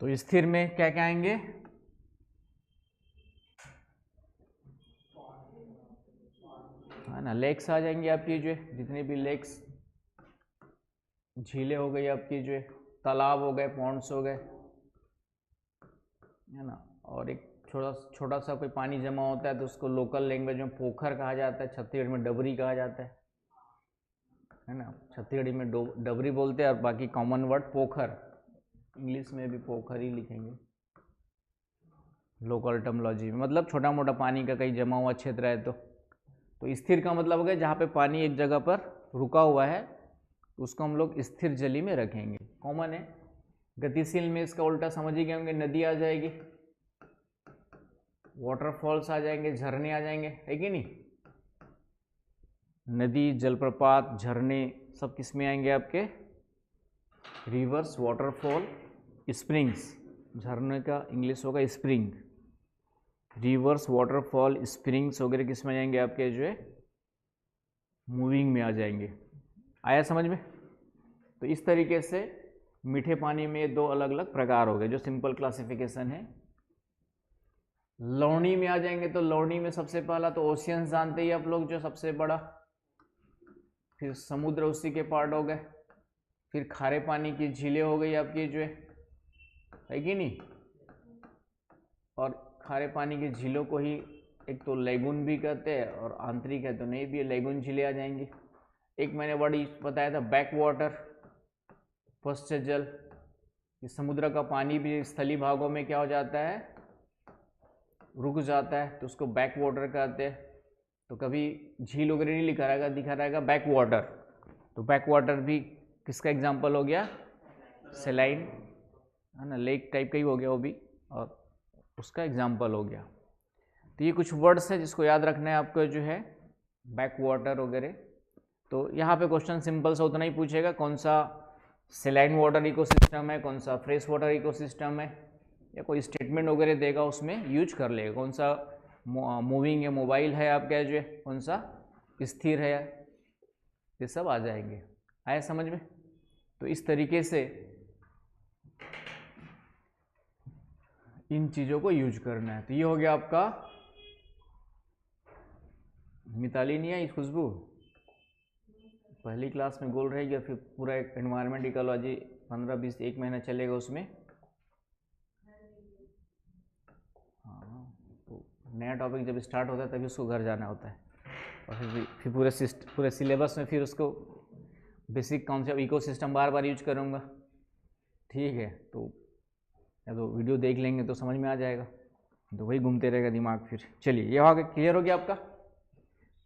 Speaker 1: तो स्थिर में क्या क्या आएंगे, है ना, लेक्स आ जाएंगे आपकी जो है, जितने भी लेक्स, झीलें हो गई आपकी जो है, तालाब हो गए, पॉन्ड्स हो गए, है ना। और एक छोटा सा कोई पानी जमा होता है तो उसको लोकल लैंग्वेज में पोखर कहा जाता है, छत्तीसगढ़ में डबरी कहा जाता है ना। छत्तीसगढ़ी में डबरी बोलते हैं और बाकी कॉमन वर्ड पोखर, इंग्लिश में भी पोखर ही लिखेंगे लोकल टर्मिनोलॉजी में, मतलब छोटा मोटा पानी का कहीं जमा हुआ क्षेत्र है। तो स्थिर का मतलब हो गया जहाँ पे पानी एक जगह पर रुका हुआ है, तो उसको हम लोग स्थिर जली में रखेंगे, कॉमन है। गतिशील में इसका उल्टा समझ ही गए होंगे, नदी आ जाएगी, वाटरफॉल्स आ जाएंगे, झरने आ जाएंगे, है कि नहीं। नदी, जलप्रपात, झरने सब किस में आएंगे आपके, रिवर्स, वाटरफॉल, स्प्रिंग्स। झरने का इंग्लिश होगा स्प्रिंग, रिवर्स, वाटरफॉल, स्प्रिंग्स वगैरह किस में जाएंगे आपके जो है, मूविंग में आ जाएंगे। आया समझ में? तो इस तरीके से मीठे पानी में दो अलग अलग प्रकार हो गए, जो सिंपल क्लासिफिकेशन है। लवणी में आ जाएंगे तो लवणी में सबसे पहला तो ओशियंस जानते ही आप लोग, जो सबसे बड़ा, फिर समुद्र उसी के पार्ट हो गए, फिर खारे पानी की झीलें हो गई आपकी जो है कि नहीं। और खारे पानी की झीलों को ही एक तो लेगुन भी कहते हैं और आंतरिक है तो नहीं भी, लेगुन झीलें आ जाएंगी। एक मैंने वर्ड बताया था बैक वाटर, पश्च जल। इस समुद्र का पानी भी स्थलीय भागों में क्या हो जाता है, रुक जाता है तो उसको बैक वाटर कहते हैं। तो कभी झील वगैरह नहीं लिखा रहेगा, दिखा रहेगा बैक वाटर। तो बैक वाटर भी किसका एग्जाम्पल हो गया? सेलाइन, है ना, लेक टाइप का ही हो गया वो भी, और उसका एग्जाम्पल हो गया। तो ये कुछ वर्ड्स है जिसको याद रखना है आपको, जो है बैक वाटर वगैरह। तो यहाँ पे क्वेश्चन सिंपल सा उतना ही पूछेगा, कौन सा सेलाइन वाटर इकोसिस्टम है, कौन सा फ्रेश वाटर इकोसिस्टम है, या कोई स्टेटमेंट वगैरह देगा उसमें यूज कर लेगा। कौन सा मूविंग है, मोबाइल है आपका जो है, कौन सा स्थिर है, ये सब आ जाएंगे। आया समझ में? तो इस तरीके से इन चीज़ों को यूज करना है। तो ये हो गया आपका। मिताली नहीं आई खुशबू? पहली क्लास में गोल रहेगी और फिर पूरा एनवायरनमेंट इकोलॉजी 15-20 एक महीना चलेगा उसमें। हाँ, तो नया टॉपिक जब स्टार्ट होता है तभी उसको घर जाना होता है, और फिर पूरे सिलेबस में फिर उसको बेसिक कॉन्सेप्ट इकोसिस्टम बार बार यूज करूँगा। ठीक है, तो या तो वीडियो देख लेंगे तो समझ में आ जाएगा, तो वही घूमते रहेगा दिमाग फिर। चलिए, ये हो गया, क्लियर हो गया आपका।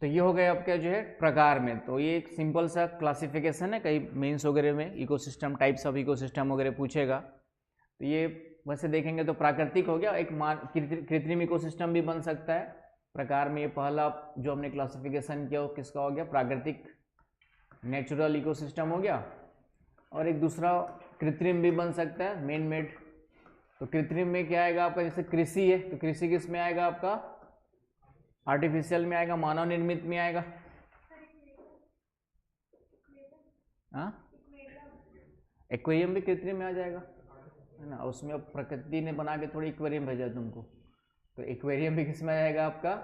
Speaker 1: तो ये हो गया आपका जो है प्रकार में। तो ये एक सिंपल सा क्लासिफिकेशन है, कई मेंस वगैरह में इकोसिस्टम, टाइप्स ऑफ इकोसिस्टम वगैरह पूछेगा। तो ये वैसे देखेंगे तो प्राकृतिक हो गया, एक कृत्रिम इकोसिस्टम भी बन सकता है प्रकार में। ये पहला जो हमने क्लासिफिकेशन किया वो किसका हो गया? प्राकृतिक, नेचुरल इकोसिस्टम हो गया। और एक दूसरा कृत्रिम भी बन सकता है, मैन मेड। तो कृत्रिम में क्या आएगा आपका? जैसे कृषि है, तो कृषि किस में आएगा आपका? आर्टिफिशियल में आएगा, मानव निर्मित में आएगा। एक्वेरियम भी कृत्रिम में आ जाएगा, है ना। उसमें अब प्रकृति ने बना के थोड़ी एक्वेरियम भेजा तुमको, तो एक्वेरियम भी किस में आ जाएगा आपका?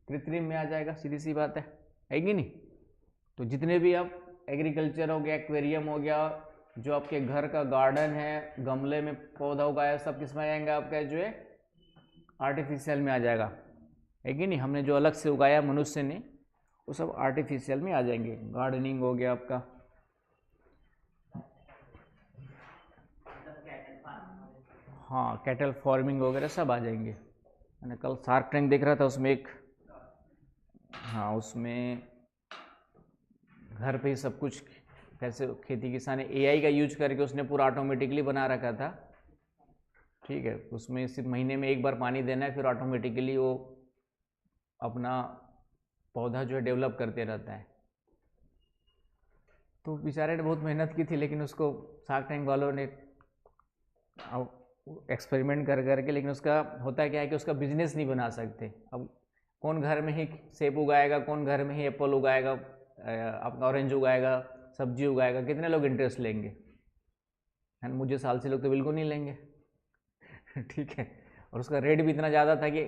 Speaker 1: कृत्रिम में आ जाएगा, सीधी सी बात है कि नहीं। तो जितने भी आप एग्रीकल्चर हो गया, एक्वेरियम हो गया, जो आपके घर का गार्डन है, गमले में पौधा उगाया, सब किस में आ जाएंगे आपका? जो है आर्टिफिशियल में आ जाएगा, है कि नहीं। हमने जो अलग से उगाया मनुष्य ने, वो सब आर्टिफिशियल में आ जाएंगे। गार्डनिंग हो गया आपका, हाँ, कैटल फार्मिंग वगैरह सब आ जाएंगे। मैंने कल शार्क टैंक देख रहा था, उसमें एक, हाँ, उसमें घर पे ही सब कुछ कैसे खेती किसानी एआई का यूज करके उसने पूरा ऑटोमेटिकली बना रखा था। ठीक है, उसमें सिर्फ महीने में एक बार पानी देना है, फिर ऑटोमेटिकली वो अपना पौधा जो है डेवलप करते रहता है। तो बेचारे ने बहुत मेहनत की थी, लेकिन उसको शार्क टैंक वालों ने एक्सपेरिमेंट कर करके, लेकिन उसका होता क्या है कि उसका बिजनेस नहीं बना सकते। अब कौन घर में ही सेब उगाएगा, कौन घर में ही एप्पल उगाएगा, अपना ऑरेंज उगाएगा, सब्जी उगाएगा, कितने लोग इंटरेस्ट लेंगे? है, मुझे साल से लोग तो बिल्कुल नहीं लेंगे। ठीक है, और उसका रेट भी इतना ज़्यादा था कि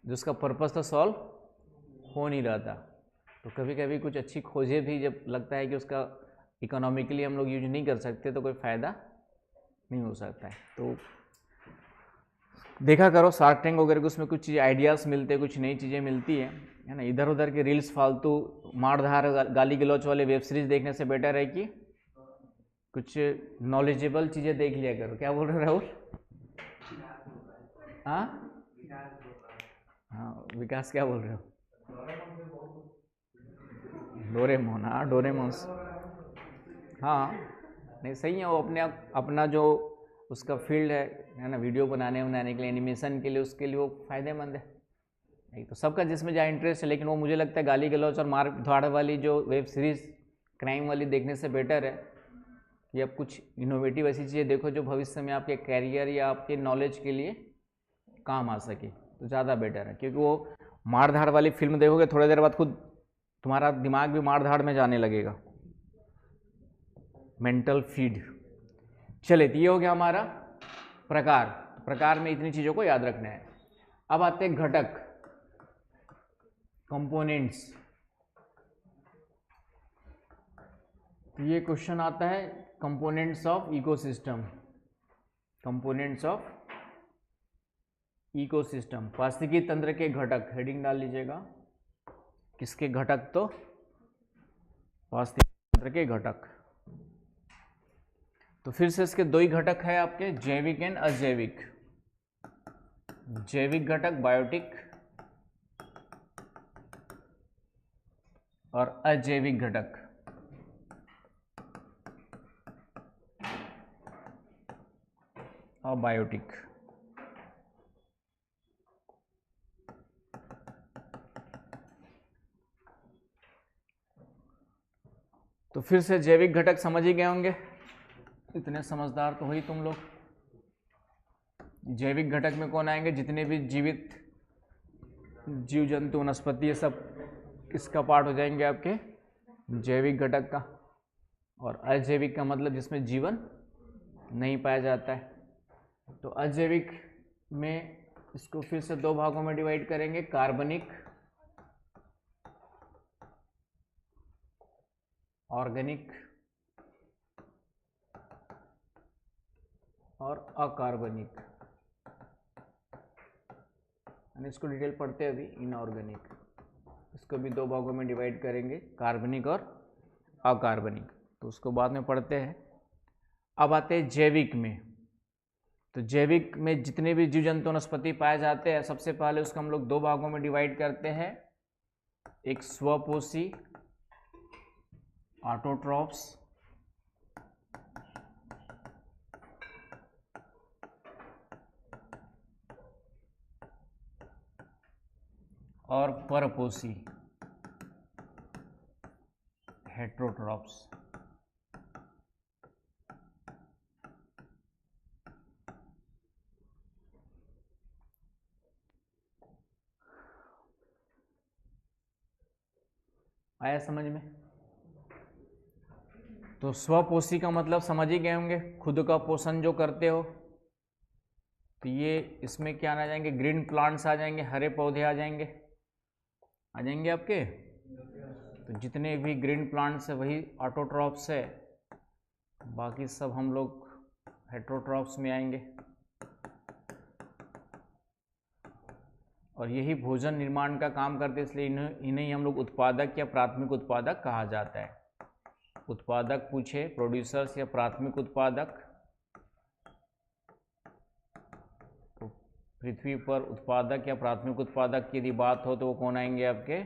Speaker 1: जिसका पर्पस तो सॉल्व हो नहीं रहा था। तो कभी कभी कुछ अच्छी खोजें भी जब लगता है कि उसका इकोनॉमिकली हम लोग यूज नहीं कर सकते, तो कोई फ़ायदा नहीं हो सकता है। तो देखा करो शार्क टैंक वगैरह, उसमें कुछ चीज़ आइडियाज़ मिलते हैं, कुछ नई चीज़ें मिलती है ना। इधर उधर के रील्स, फालतू मारधार गाली गलौच वाले वेब सीरीज देखने से बेटर है कि कुछ नॉलेजेबल चीज़ें देख लिया करो। क्या बोल रहे राहुल? हाँ हाँ, विकास क्या बोल रहे हो? डोरेमोन, हाँ डोरेमोन, हाँ नहीं सही है। वो अपना जो उसका फील्ड है ना, वीडियो बनाने के लिए, एनिमेशन के लिए, उसके लिए वो फायदेमंद है। तो सबका जिसमें जहाँ इंटरेस्ट है, लेकिन वो मुझे लगता है गाली गलौच और मार धाड़ वाली जो वेब सीरीज़ क्राइम वाली देखने से बेटर है कि आप कुछ इनोवेटिव ऐसी चीज़ें देखो जो भविष्य में आपके कैरियर या आपके नॉलेज के लिए काम आ सके, तो ज़्यादा बेटर है। क्योंकि वो मार धाड़ वाली फिल्म देखोगे, थोड़ी देर बाद खुद तुम्हारा दिमाग भी मार धाड़ में जाने लगेगा, मेंटल फीड। चले, तो ये हो गया हमारा प्रकार। प्रकार में इतनी चीज़ों को याद रखना है। अब आते हैं घटक, कंपोनेंट्स। तो ये क्वेश्चन आता है components of ecosystem, components of ecosystem, पारिस्थितिकी तंत्र के घटक। हेडिंग डाल लीजिएगा, किसके घटक? तो पारिस्थितिकी तंत्र के घटक। तो फिर से इसके दो ही घटक है आपके, जैविक एंड अजैविक। जैविक घटक बायोटिक और अजैविक घटक अबायोटिक। तो फिर से जैविक घटक समझ ही गए होंगे, इतने समझदार तो हुई तुम लोग। जैविक घटक में कौन आएंगे? जितने भी जीवित जीव जंतु वनस्पति ये सब किसका पार्ट हो जाएंगे? आपके जैविक घटक का। और अजैविक का मतलब जिसमें जीवन नहीं पाया जाता है। तो अजैविक में इसको फिर से दो भागों में डिवाइड करेंगे, कार्बनिक, ऑर्गेनिक और अकार्बनिक। इसको डिटेल पढ़ते हैं अभी। इनऑर्गेनिक, इसको भी दो भागों में डिवाइड करेंगे, कार्बनिक और अकार्बनिक, तो उसको बाद में पढ़ते हैं। अब आते हैं जैविक में। तो जैविक में जितने भी जीव जंतु वनस्पति पाए जाते हैं, सबसे पहले उसको हम लोग दो भागों में डिवाइड करते हैं, एक स्वपोषी ऑटोट्रॉफ्स और परपोषी हेट्रोट्रॉफ्स। आया समझ में? तो स्वपोषी का मतलब समझ ही गए होंगे, खुद का पोषण जो करते हो। तो ये इसमें क्या आ जाएंगे? ग्रीन प्लांट्स आ जाएंगे, हरे पौधे आ जाएंगे आपके। तो जितने भी ग्रीन प्लांट्स है वही ऑटोट्रॉफ्स है, बाकी सब हम लोग हेट्रोट्रॉफ्स में आएंगे। और यही भोजन निर्माण का काम करते, इसलिए इन्हें हम लोग उत्पादक या प्राथमिक उत्पादक कहा जाता है। उत्पादक पूछे, प्रोड्यूसर्स या प्राथमिक उत्पादक। तो पृथ्वी पर उत्पादक या प्राथमिक उत्पादक की यदि बात हो तो वो कौन आएंगे? आपके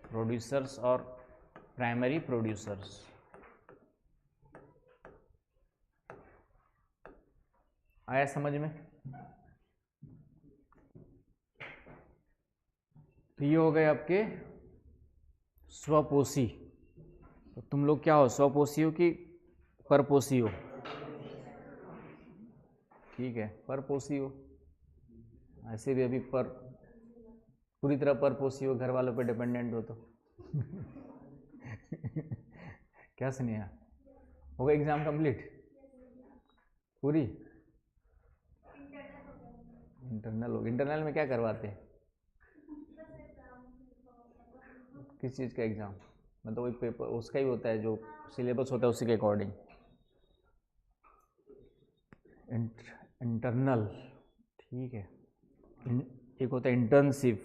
Speaker 1: प्रोड्यूसर्स और प्राइमरी प्रोड्यूसर्स। आया समझ में? तो ये हो गए आपके स्वपोषी। तो तुम लोग क्या हो, स्वपोषी हो कि परपोषी हो? ठीक है, परपोषी हो। ऐसे भी अभी पूरी तरह परपोषी हो, घर वालों पे डिपेंडेंट हो तो क्या स्नेहा, हो गया एग्जाम कंप्लीट पूरी? इंटरनल हो। इंटरनल में क्या करवाते हैं? किस चीज़ का एग्ज़ाम? मतलब वही पेपर उसका ही होता है, जो सिलेबस होता है उसी के अकॉर्डिंग। इंटरनल, ठीक है। एक होता है इंटर्नशिप।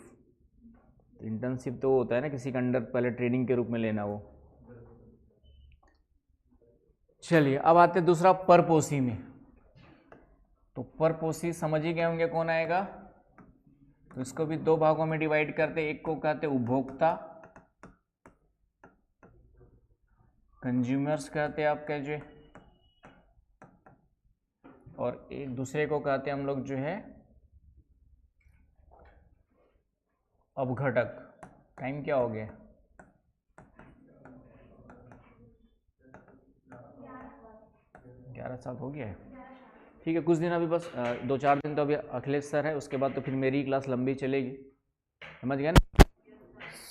Speaker 1: इंटर्नशिप तो होता है ना किसी के अंडर पहले ट्रेनिंग के रूप में लेना वो। चलिए अब आते हैं दूसरा परपोषी में। तो परपोषी समझ ही गए होंगे कौन आएगा। तो इसको भी दो भागों में डिवाइड करते हैं, एक को कहते हैं उपभोक्ता, कंज्यूमर्स कहते हैं आप कहिए, और एक दूसरे को कहते हैं हम लोग जो है अपघटक। टाइम क्या हो गया? 11:07 हो गया है। ठीक है, कुछ दिन अभी बस 2-4 दिन तो अभी अखिलेश सर है, उसके बाद तो फिर मेरी क्लास लंबी चलेगी, समझ गए ना।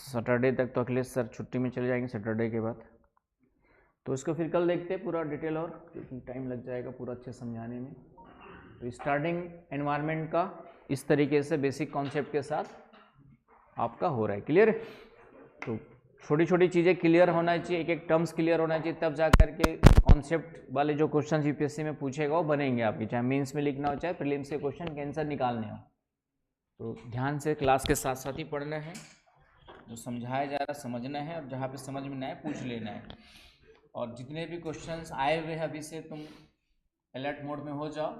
Speaker 1: सैटरडे तक तो अखिलेश सर छुट्टी में चले जाएंगे, सैटरडे के बाद। तो इसको फिर कल देखते हैं पूरा डिटेल, और क्योंकि टाइम लग जाएगा पूरा अच्छे समझाने में। तो स्टार्टिंग एनवायरनमेंट का इस तरीके से बेसिक कॉन्सेप्ट के साथ आपका हो रहा है, क्लियर है। तो छोटी छोटी चीज़ें क्लियर होना चाहिए, एक एक टर्म्स क्लियर होना चाहिए, तब जा करके कॉन्सेप्ट वाले जो क्वेश्चन यूपीएससी में पूछेगा वो बनेंगे आपके, चाहे मेंस में लिखना हो चाहे प्रीलिम्स के क्वेश्चन के आंसर निकालने हो। तो ध्यान से क्लास के साथ साथ ही पढ़ना है, जो समझाया जा रहा है समझना है, और जहाँ पे समझ में ना आए पूछ लेना है। और जितने भी क्वेश्चंस आए हुए हैं अभी से तुम अलर्ट मोड में हो जाओ,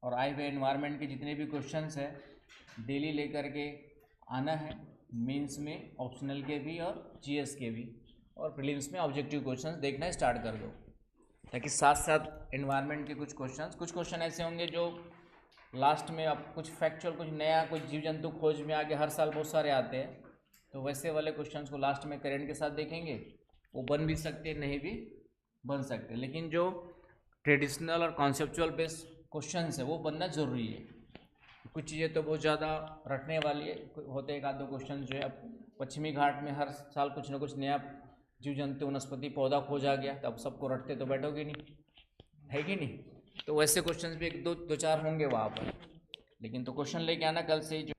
Speaker 1: और आए हुए एनवायरनमेंट के जितने भी क्वेश्चंस है डेली लेकर के आना है, मेंस में ऑप्शनल के भी और जीएस के भी, और प्रीलिम्स में ऑब्जेक्टिव क्वेश्चंस देखना स्टार्ट कर दो, ताकि साथ साथ एनवायरनमेंट के कुछ क्वेश्चन ऐसे होंगे जो लास्ट में अब कुछ फैक्चुअल, कुछ नया, कुछ जीव जंतु खोज में आगे हर साल बहुत सारे आते हैं, तो वैसे वाले क्वेश्चंस को लास्ट में करेंट के साथ देखेंगे। वो बन भी सकते, नहीं भी बन सकते, लेकिन जो ट्रेडिशनल और कॉन्सेप्चुअल बेस्ड क्वेश्चंस है वो बनना ज़रूरी है। कुछ चीज़ें तो बहुत ज़्यादा रटने वाली है, होते एक आध दो क्वेश्चन जो है। अब पश्चिमी घाट में हर साल कुछ ना कुछ नया जीव जंतु वनस्पति पौधा खोजा गया, तो अब सबको रटते तो बैठोगे नहीं, है कि नहीं? तो वैसे क्वेश्चंस भी एक दो चार होंगे वहाँ पर, लेकिन तो क्वेश्चन लेके आना कल से ही।